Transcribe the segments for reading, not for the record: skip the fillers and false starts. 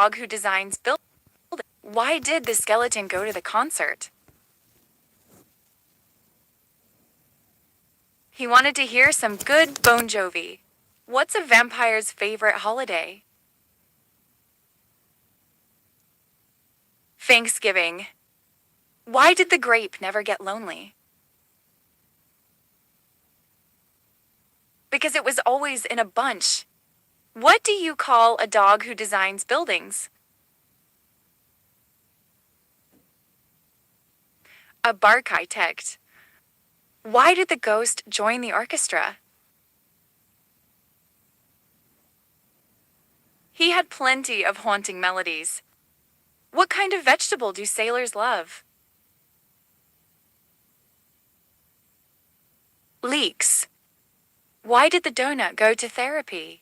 dog who designs buildings? Why did the skeleton go to the concert? He wanted to hear some good Bon Jovi. What's a vampire's favorite holiday? Thanksgiving. Why did the grape never get lonely? Because it was always in a bunch. What do you call a dog who designs buildings? A barchitect. Why did the ghost join the orchestra? He had plenty of haunting melodies. What kind of vegetable do sailors love? Leeks. Why did the donut go to therapy?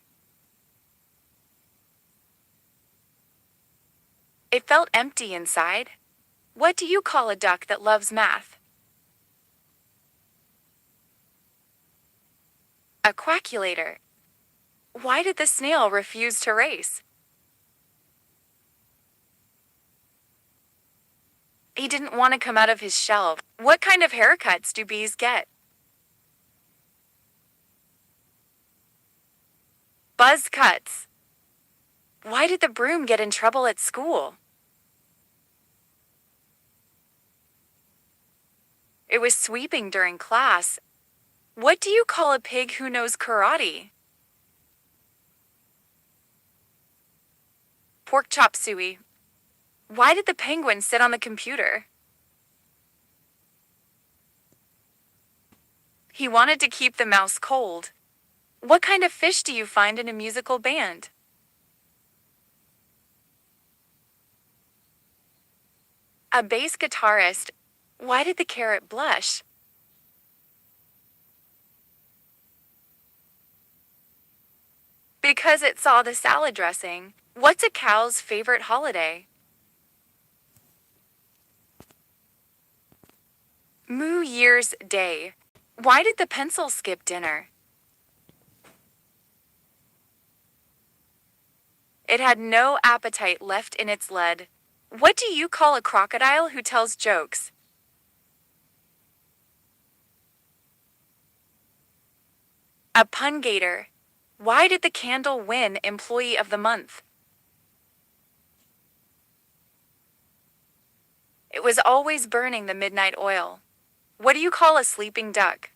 It felt empty inside. What do you call a duck that loves math? A quackulator. Why did the snail refuse to race? He didn't want to come out of his shell. What kind of haircuts do bees get? Buzz cuts. Why did the broom get in trouble at school? It was sweeping during class. What do you call a pig who knows karate? Pork chop suey. Why did the penguin sit on the computer? He wanted to keep the mouse cold. What kind of fish do you find in a musical band? A bass guitarist. Why did the carrot blush? Because it saw the salad dressing. What's a cow's favorite holiday? Moo Year's Day. Why did the pencil skip dinner? It had no appetite left in its lead. What do you call a crocodile who tells jokes? A pungator. Why did the candle win Employee of the Month? It was always burning the midnight oil. What do you call a sleeping duck?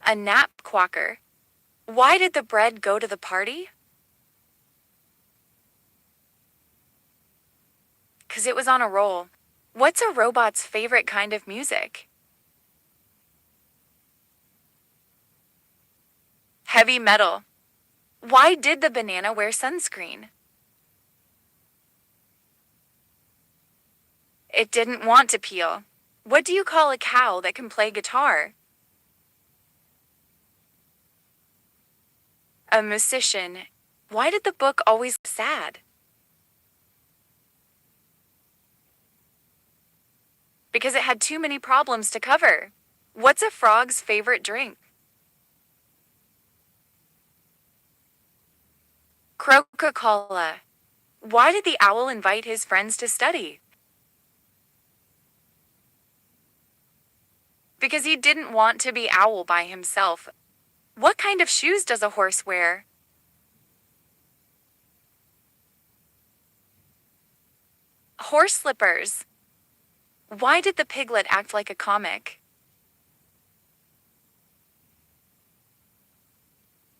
A nap quacker. Why did the bread go to the party? 'Cause it was on a roll. What's a robot's favorite kind of music? Heavy metal. Why did the banana wear sunscreen? It didn't want to peel. What do you call a cow that can play guitar? A musician. Why did the book always look sad? Because it had too many problems to cover. What's a frog's favorite drink? Coca-Cola. Why did the owl invite his friends to study? Because he didn't want to be owl by himself. What kind of shoes does a horse wear? Horse slippers. Why did the piglet act like a comic?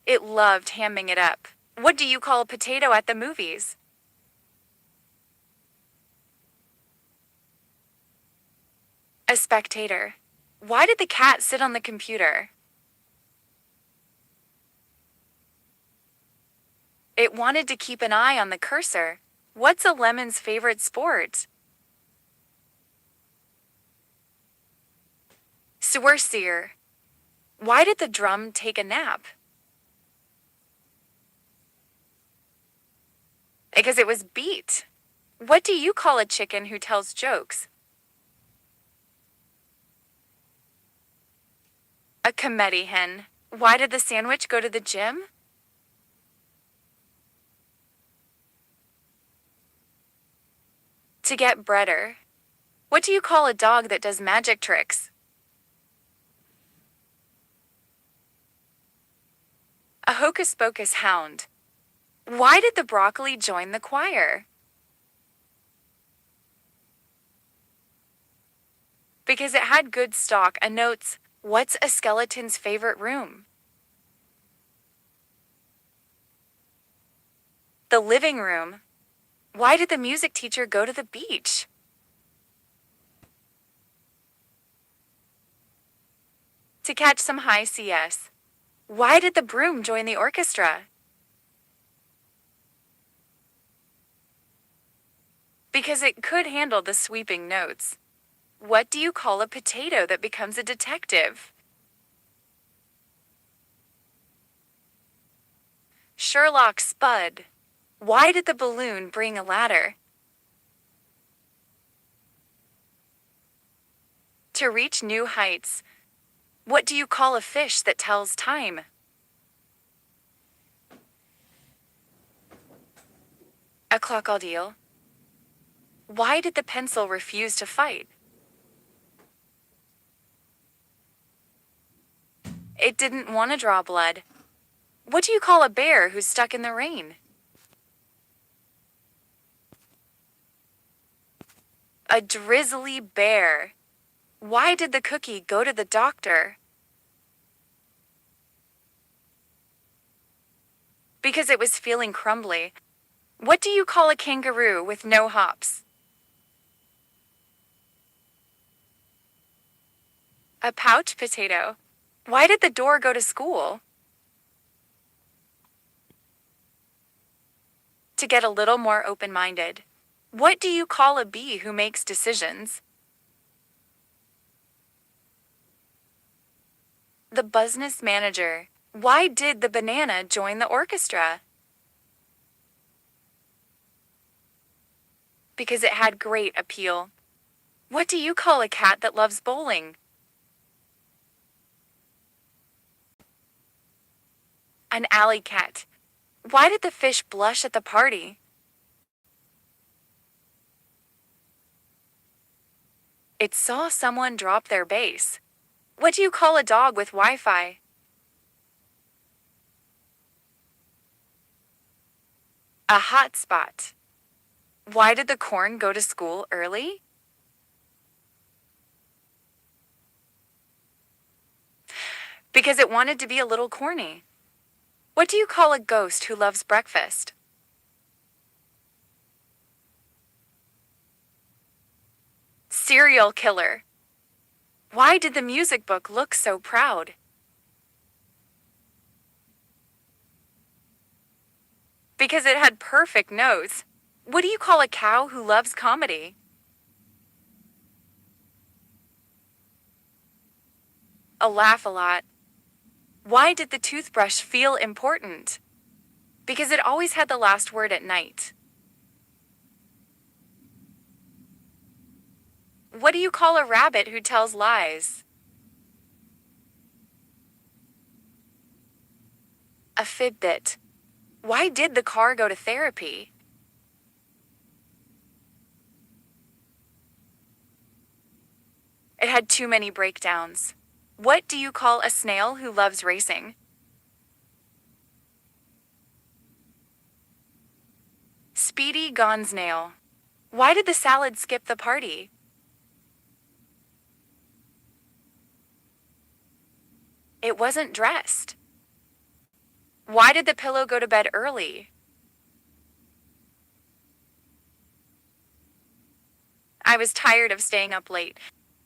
It loved hamming it up. What do you call a potato at the movies? A spectator. Why did the cat sit on the computer? It wanted to keep an eye on the cursor. What's a lemon's favorite sport? Sorcerer. Why did the drum take a nap? Because it was beat. What do you call a chicken who tells jokes? A comedy hen. Why did the sandwich go to the gym? To get breader. What do you call a dog that does magic tricks? A hocus pocus hound. Why did the broccoli join the choir? Because it had good stock and notes. What's a skeleton's favorite room? The living room. Why did the music teacher go to the beach? To catch some high CS. Why did the broom join the orchestra? Because it could handle the sweeping notes. What do you call a potato that becomes a detective? Sherlock Spud. Why did the balloon bring a ladder? To reach new heights. What do you call a fish that tells time? A crocodile. Why did the pencil refuse to fight? It didn't want to draw blood. What do you call a bear who's stuck in the rain? A drizzly bear. Why did the cookie go to the doctor? Because it was feeling crumbly. What do you call a kangaroo with no hops? A pouch potato. Why did the door go to school? To get a little more open-minded. What do you call a bee who makes decisions? The business manager. Why did the banana join the orchestra? Because it had great appeal. What do you call a cat that loves bowling? An alley cat. Why did the fish blush at the party? It saw someone drop their base. What do you call a dog with Wi-Fi? A hotspot. Why did the corn go to school early? Because it wanted to be a little corny. What do you call a ghost who loves breakfast? Serial killer. Why did the music book look so proud? Because it had perfect notes. What do you call a cow who loves comedy? A laugh-a-lot. Why did the toothbrush feel important? Because it always had the last word at night. What do you call a rabbit who tells lies? A Fitbit. Why did the car go to therapy? It had too many breakdowns. What do you call a snail who loves racing? Speedy Gonznail. Why did the salad skip the party? It wasn't dressed. Why did the pillow go to bed early? I was tired of staying up late.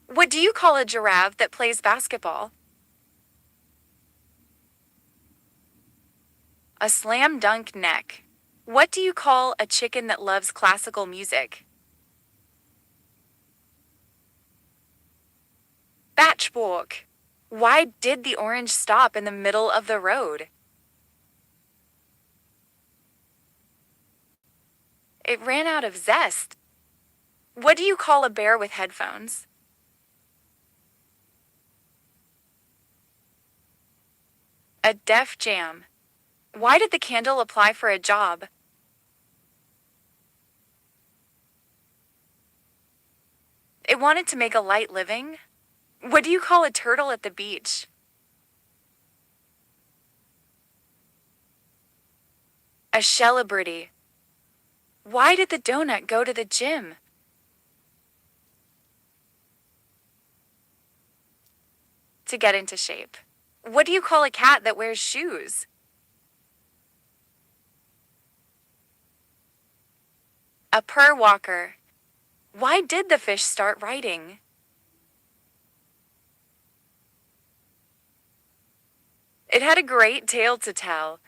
What do you call a giraffe that plays basketball? A slam dunk neck. What do you call a chicken that loves classical music? Batchwalk. Why did the orange stop in the middle of the road? It ran out of zest. What do you call a bear with headphones? A Def Jam. Why did the candle apply for a job? It wanted to make a light living. What do you call a turtle at the beach? A celebrity. Why did the donut go to the gym? To get into shape. What do you call a cat that wears shoes? A purr walker. Why did the fish start writing? It had a great tale to tell.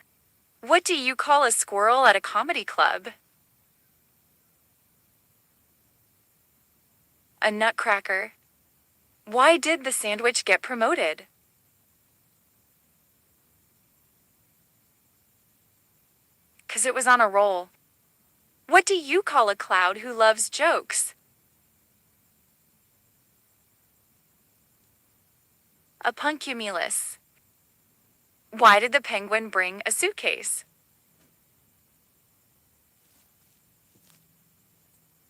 What do you call a squirrel at a comedy club? A nutcracker. Why did the sandwich get promoted? Because it was on a roll. What do you call a cloud who loves jokes? A puncumulus. Why did the penguin bring a suitcase?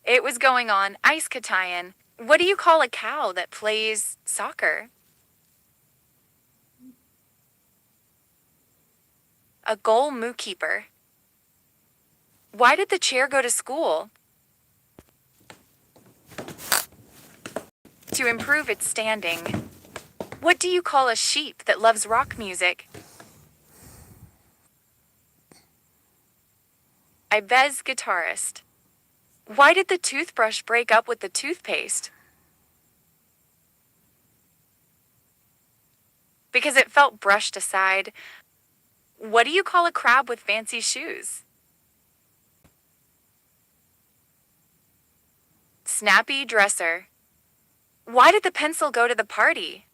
It was going on ice katayan. What do you call a cow that plays soccer? A goal moo keeper. Why did the chair go to school? To improve its standing. What do you call a sheep that loves rock music? A Bez guitarist. Why did the toothbrush break up with the toothpaste? Because it felt brushed aside. What do you call a crab with fancy shoes? Snappy dresser. Why did the pencil go to the party?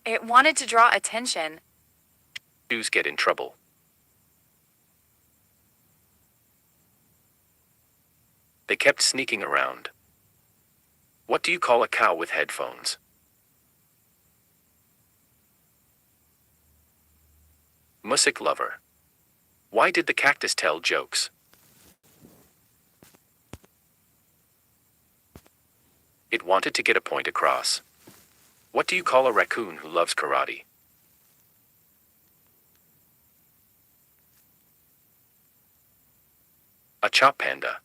It wanted to draw attention. Shoes get in trouble. They kept sneaking around. What do you call a cow with headphones? Music lover. Why did the cactus tell jokes? It wanted to get a point across. What do you call a raccoon who loves karate? A chop panda.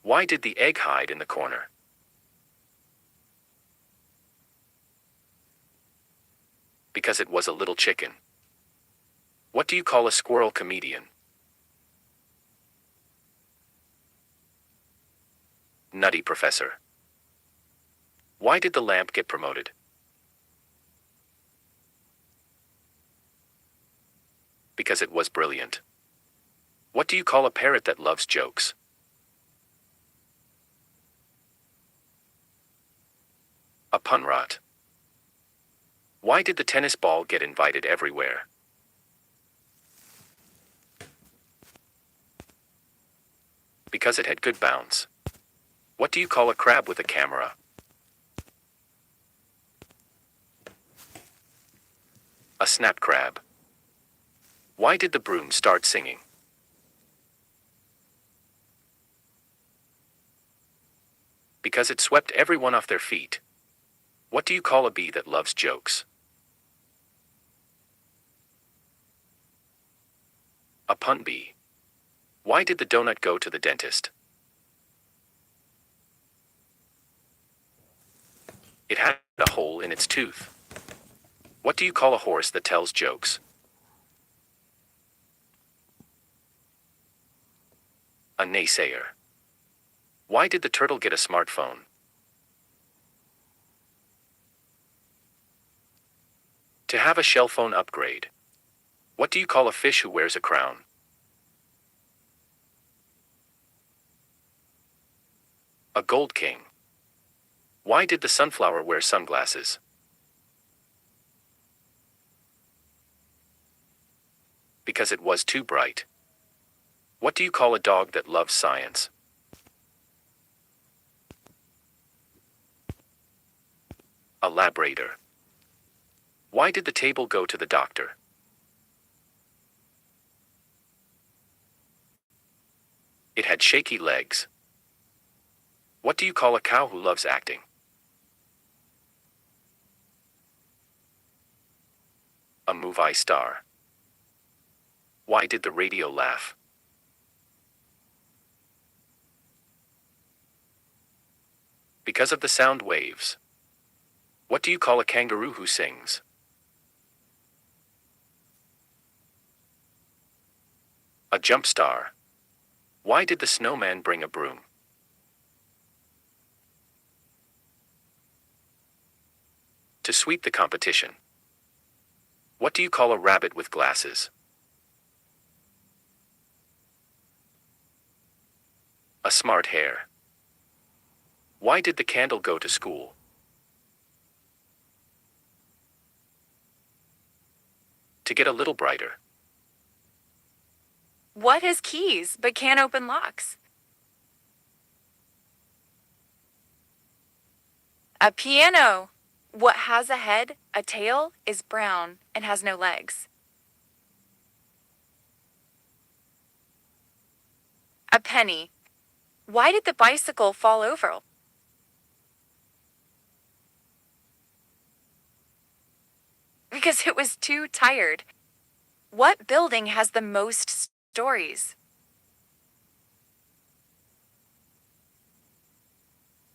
Why did the egg hide in the corner? Because it was a little chicken. What do you call a squirrel comedian? Nutty professor. Why did the lamp get promoted? Because it was brilliant. What do you call a parrot that loves jokes? A pun rot. Why did the tennis ball get invited everywhere? Because it had good bounce. What do you call a crab with a camera? A snap crab. Why did the broom start singing? Because it swept everyone off their feet. What do you call a bee that loves jokes? A pun bee. Why did the donut go to the dentist? It had a hole in its tooth. What do you call a horse that tells jokes? A naysayer. Why did the turtle get a smartphone? To have a shell phone upgrade. What do you call a fish who wears a crown? A gold king. Why did the sunflower wear sunglasses? Because it was too bright. What do you call a dog that loves science? A labrator. Why did the table go to the doctor? It had shaky legs. What do you call a cow who loves acting? A movie star. Why did the radio laugh? Because of the sound waves. What do you call a kangaroo who sings? A jump star. Why did the snowman bring a broom? To sweep the competition. What do you call a rabbit with glasses? A smart hare. Why did the candle go to school? To get a little brighter. What has keys but can't open locks? A piano. What has a head, a tail, is brown, and has no legs? A penny. Why did the bicycle fall over? Because it was too tired. What building has the most stories?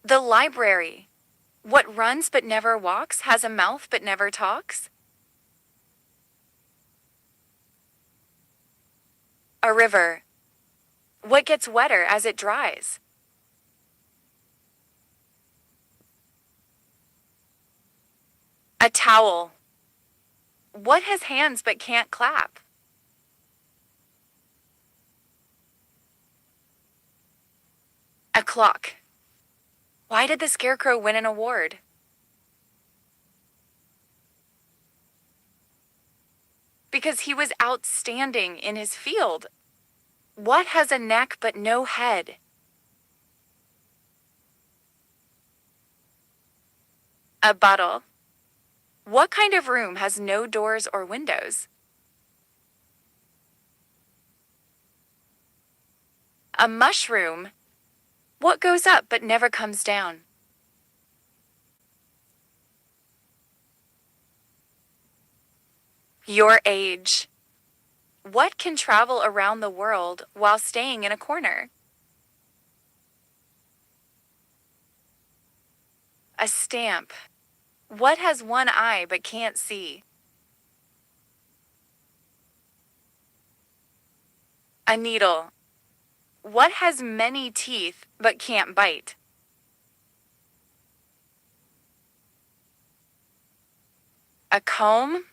The library. What runs but never walks, has a mouth but never talks? A river. What gets wetter as it dries? A towel. What has hands but can't clap? A clock. Why did the scarecrow win an award? Because he was outstanding in his field. What has a neck but no head? A bottle. What kind of room has no doors or windows? A mushroom. What goes up but never comes down? Your age. What can travel around the world while staying in a corner? A stamp. What has one eye but can't see? A needle. What has many teeth but can't bite? A comb.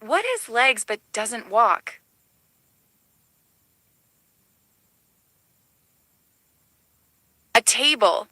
What has legs but doesn't walk? A table.